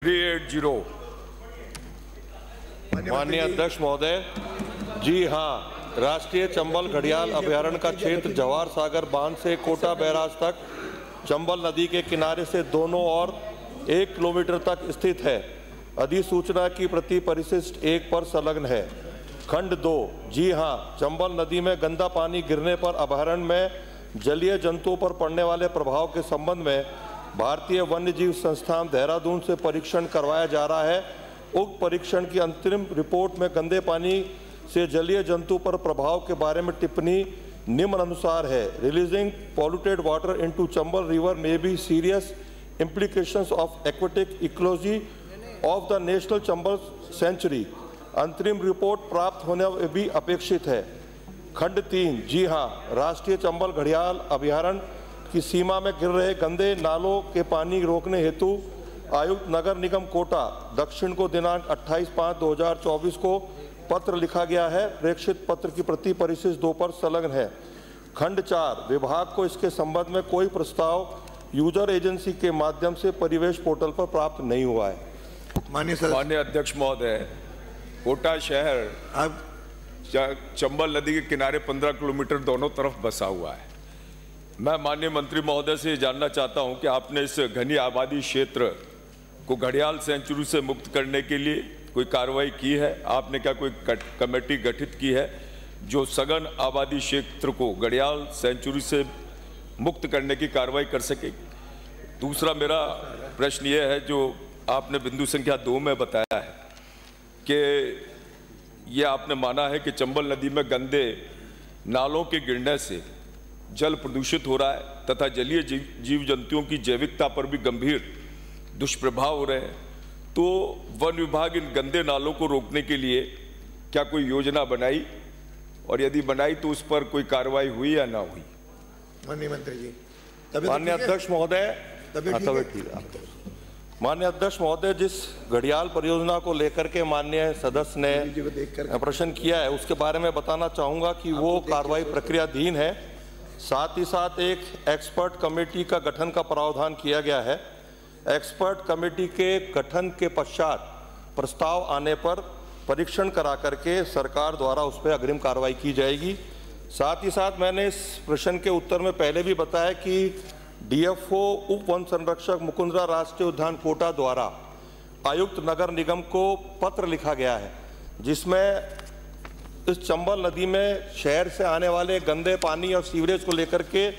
380। माननीय अध्यक्ष महोदय, जी हाँ, राष्ट्रीय चंबल घड़ियाल अभयारण्य का क्षेत्र जवाहर सागर बांध से कोटा बैराज तक चंबल नदी के किनारे से दोनों ओर 1 किलोमीटर तक स्थित है। अधिसूचना की प्रति परिशिष्ट 1 पर संलग्न है। खंड 2, जी हाँ, चंबल नदी में गंदा पानी गिरने पर अभयारण्य में जलीय जंतुओं पर पड़ने वाले प्रभाव के संबंध में भारतीय वन्य जीव संस्थान देहरादून से परीक्षण करवाया जा रहा है। उक्त परीक्षण की अंतरिम रिपोर्ट में गंदे पानी से जलीय जंतु पर प्रभाव के बारे में टिप्पणी निम्नानुसार है। Releasing polluted water into Chambal river may be serious implications of aquatic ecology of the national Chambal sanctuary. अंतरिम रिपोर्ट प्राप्त होने भी अपेक्षित है। खंड 3, जी हाँ, राष्ट्रीय चंबल घड़ियाल अभयारण्य की सीमा में गिर रहे गंदे नालों के पानी रोकने हेतु आयुक्त नगर निगम कोटा दक्षिण को दिनांक 28/5/2024 को पत्र लिखा गया है। प्रेषित पत्र की प्रति परिशिष्ट 2 पर संलग्न है। खंड 4, विभाग को इसके संबंध में कोई प्रस्ताव यूजर एजेंसी के माध्यम से परिवेश पोर्टल पर प्राप्त नहीं हुआ है। माननीय अध्यक्ष महोदय, कोटा शहर अब चंबल नदी के किनारे 15 किलोमीटर दोनों तरफ बसा हुआ है। मैं माननीय मंत्री महोदय से जानना चाहता हूं कि आपने इस घनी आबादी क्षेत्र को घड़ियाल सेंचुरी से मुक्त करने के लिए कोई कार्रवाई की है? आपने क्या कोई कमेटी गठित की है जो सघन आबादी क्षेत्र को घड़ियाल सेंचुरी से मुक्त करने की कार्रवाई कर सके? दूसरा मेरा प्रश्न ये है, जो आपने बिंदु संख्या 2 में बताया है कि ये आपने माना है कि चंबल नदी में गंदे नालों के गिरने से जल प्रदूषित हो रहा है तथा जलीय जीव जंतुओं की जैविकता पर भी गंभीर दुष्प्रभाव हो रहे हैं। तो वन विभाग इन गंदे नालों को रोकने के लिए क्या कोई योजना बनाई, और यदि बनाई तो उस पर कोई कार्रवाई हुई या ना हुई? माननीय मंत्री जी। माननीय अध्यक्ष महोदय, माननीय अध्यक्ष महोदय, जिस घड़ियाल परियोजना को लेकर के माननीय सदस्य ने प्रश्न किया है उसके बारे में बताना चाहूंगा कि वो कार्रवाई प्रक्रियाधीन है। साथ ही साथ एक एक्सपर्ट कमेटी का गठन का प्रावधान किया गया है। एक्सपर्ट कमेटी के गठन के पश्चात प्रस्ताव आने पर परीक्षण करा करके सरकार द्वारा उस पर अग्रिम कार्रवाई की जाएगी। साथ ही साथ मैंने इस प्रश्न के उत्तर में पहले भी बताया कि डीएफओ उप वन संरक्षक मुकुंदरा राष्ट्रीय उद्यान कोटा द्वारा आयुक्त नगर निगम को पत्र लिखा गया है, जिसमें इस चंबल नदी में शहर से आने वाले गंदे पानी और सीवरेज को लेकर के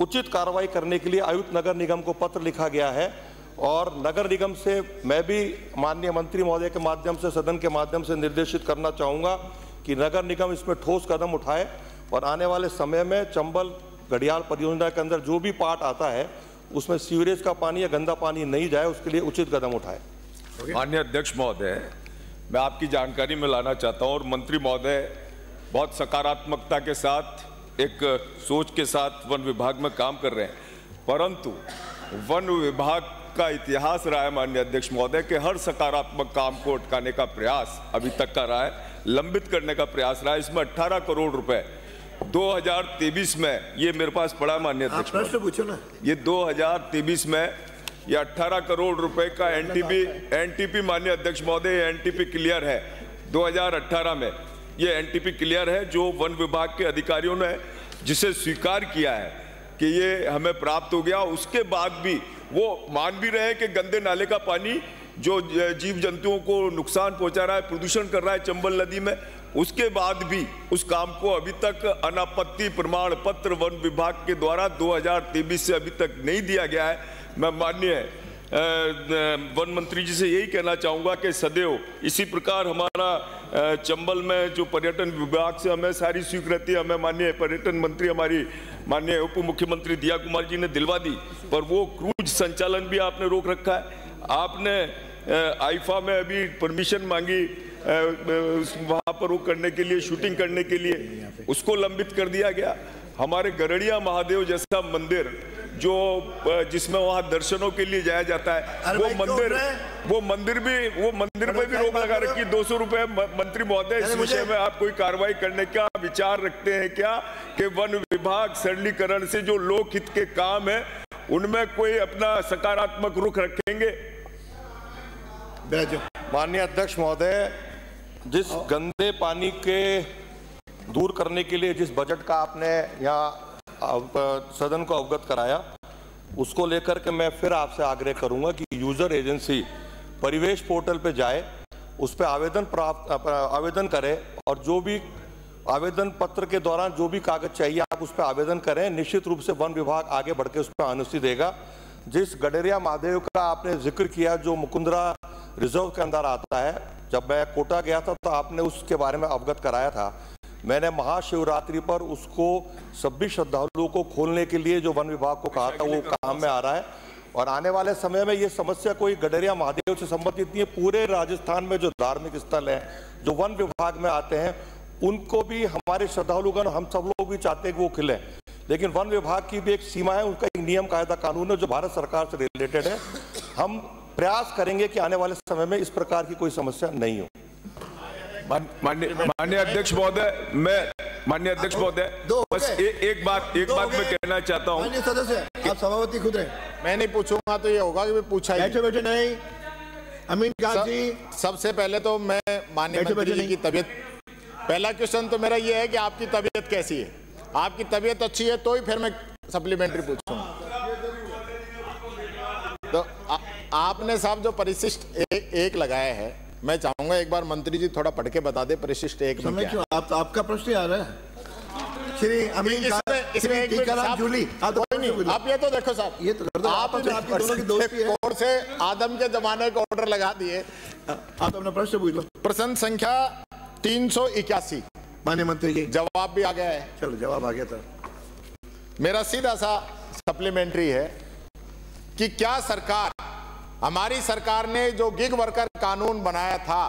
उचित कार्रवाई करने के लिए आयुक्त नगर निगम को पत्र लिखा गया है। और नगर निगम से मैं भी माननीय मंत्री महोदय के माध्यम से, सदन के माध्यम से निर्देशित करना चाहूँगा कि नगर निगम इसमें ठोस कदम उठाए और आने वाले समय में चंबल घड़ियाल परियोजना के अंदर जो भी पार्ट आता है उसमें सीवरेज का पानी या गंदा पानी नहीं जाए, उसके लिए उचित कदम उठाए। माननीय अध्यक्ष महोदय, मैं आपकी जानकारी में लाना चाहता हूं, और मंत्री महोदय बहुत सकारात्मकता के साथ एक सोच के साथ वन विभाग में काम कर रहे हैं, परंतु वन विभाग का इतिहास रहा है माननीय अध्यक्ष महोदय कि हर सकारात्मक काम को अटकाने का प्रयास अभी तक का रहा है, लंबित करने का प्रयास रहा है। इसमें 18 करोड़ रुपए 2023 में, ये मेरे पास पड़ा माननीय अध्यक्ष महोदय, पूछो ना, ये 2023 में ये 18 करोड़ रुपए का एनटीपी माननीय अध्यक्ष महोदय, एनटीपी क्लियर है। 2018 में ये एनटीपी क्लियर है जो वन विभाग के अधिकारियों ने जिसे स्वीकार किया है कि ये हमें प्राप्त हो गया। उसके बाद भी वो मान भी रहे हैं कि गंदे नाले का पानी जो जीव जंतुओं को नुकसान पहुंचा रहा है, प्रदूषण कर रहा है चंबल नदी में, उसके बाद भी उस काम को अभी तक अनापत्ति प्रमाण पत्र वन विभाग के द्वारा 2023 से अभी तक नहीं दिया गया है। मैं माननीय वन मंत्री जी से यही कहना चाहूँगा कि सदैव इसी प्रकार हमारा चंबल में जो पर्यटन विभाग से हमें सारी स्वीकृति हमें माननीय पर्यटन मंत्री हमारी माननीय उप मुख्यमंत्री दिया कुमार जी ने दिलवा दी, पर वो क्रूज संचालन भी आपने रोक रखा है। आपने आईफा में अभी परमिशन मांगी वहाँ पर वो करने के लिए, शूटिंग करने के लिए, उसको लंबित कर दिया गया। हमारे गरड़िया महादेव जैसा मंदिर जो जिसमें वहां दर्शनों के लिए जाया जाता है, वो मंदिर पे भी रोक लगा रखी। 200 रुपए मंत्री महोदय, इस विषय में आप कोई कार्रवाई करने का विचार रखते हैं क्या कि वन विभाग सरलीकरण से जो लोकहित के काम है उनमें कोई अपना सकारात्मक रुख रखेंगे? माननीय अध्यक्ष महोदय, जिस गंदे पानी के दूर करने के लिए जिस बजट का आपने यहाँ सदन को अवगत कराया, उसको लेकर के मैं फिर आपसे आग्रह करूंगा कि यूजर एजेंसी परिवेश पोर्टल पे जाए, उस पर आवेदन करें और जो भी आवेदन पत्र के दौरान जो भी कागज चाहिए आप उस पर आवेदन करें। निश्चित रूप से वन विभाग आगे बढ़ के उस पर अनुमति देगा। जिस गडेरिया महादेव का आपने जिक्र किया जो मुकुंदरा रिजर्व के अंदर आता है, जब मैं कोटा गया था तो आपने उसके बारे में अवगत कराया था। मैंने महाशिवरात्रि पर उसको सभी श्रद्धालुओं को खोलने के लिए जो वन विभाग को कहा था वो काम में आ रहा है और आने वाले समय में ये समस्या कोई गडेरिया महादेव से संबंधित नहीं है। पूरे राजस्थान में जो धार्मिक स्थल हैं जो वन विभाग में आते हैं उनको भी हमारे श्रद्धालुगण, हम सब लोग भी चाहते हैं कि वो खिले, लेकिन वन विभाग की भी एक सीमा है, उनका एक नियम कायदा कानून है जो भारत सरकार से रिलेटेड है। हम प्रयास करेंगे कि आने वाले समय में इस प्रकार की कोई समस्या नहीं हो। माननीय अध्यक्ष महोदय, माननीय अध्यक्ष महोदय, बस एक बात मैं कहना चाहता हूँ। माननीय सदस्य, आप सभापति खुद रहे। मैं नहीं पूछूंगा तो ये होगा कि मैं पूछा ही बैठे नहीं। अमीन खान जी, सबसे पहले तो मैं माननीय मंत्री जी की तबीयत, पहला क्वेश्चन तो मेरा ये है कि आपकी तबीयत कैसी है? आपकी तबीयत अच्छी है तो ही फिर मैं सप्लीमेंट्री पूछूंगा। तो आपने साहब जो परिशिष्ट एक लगाया है, मैं चाहूंगा एक बार मंत्री जी थोड़ा पढ़ के बता दे परिशिष्ट एक में क्या है। आपका प्रश्न आ रहा है श्री अमीन खान जूली। आप ये तो देखो साहब, ये तो आपकी कोर्ट से आदम के जमाने का ऑर्डर लगा दिए। आप अपना प्रश्न पूछ लो। प्रश्न संख्या 381। माननीय मंत्री जी, जवाब भी आ गया है। चलो जवाब आ गया था। मेरा सीधा सा सप्लीमेंट्री है कि क्या सरकार, हमारी सरकार ने जो गिग वर्कर कानून बनाया था